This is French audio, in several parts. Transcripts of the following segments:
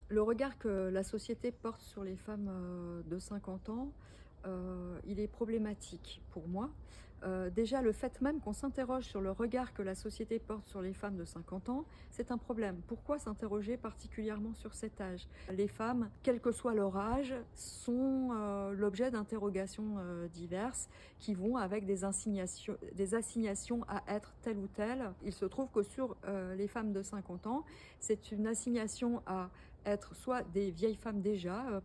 Le regard que la société porte sur les femmes, de 50 ans, il est problématique pour moi. Déjà le fait même qu'on s'interroge sur le regard que la société porte sur les femmes de 50 ans, c'est un problème. Pourquoi s'interroger particulièrement sur cet âge? Les femmes, quel que soit leur âge, sont, l'objet d'interrogations, diverses qui vont avec des assignations à être telle ou telle. Il se trouve que sur, les femmes de 50 ans, c'est une assignation à être soit des vieilles femmes déjà,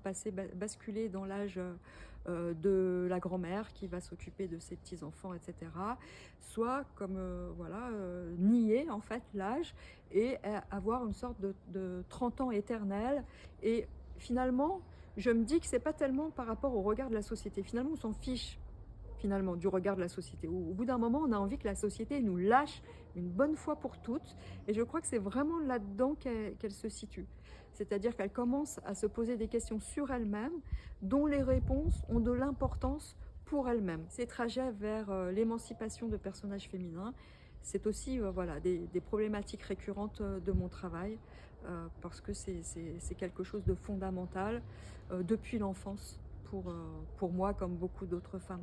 basculées dans l'âge, de la grand-mère qui va s'occuper de ses petits-enfants et cetera. Soit comme, voilà, nier en fait l'âge et avoir une sorte de 30 ans éternel et finalement, je me dis que c'est pas tellement par rapport au regard de la société. Finalement, on s'en fiche finalement du regard de la société. Au bout d'un moment, on a envie que la société nous lâche une bonne fois pour toutes et je crois que c'est vraiment là-dedans qu'elle se situe. C'est-à-dire qu'elle commence à se poser des questions sur elle-même dont les réponses ont de l'importance pour elle-même. Ces trajets vers l'émancipation de personnages féminins, c'est aussi voilà, des problématiques récurrentes de mon travail parce que c'est quelque chose de fondamental depuis l'enfance pour moi comme beaucoup d'autres femmes.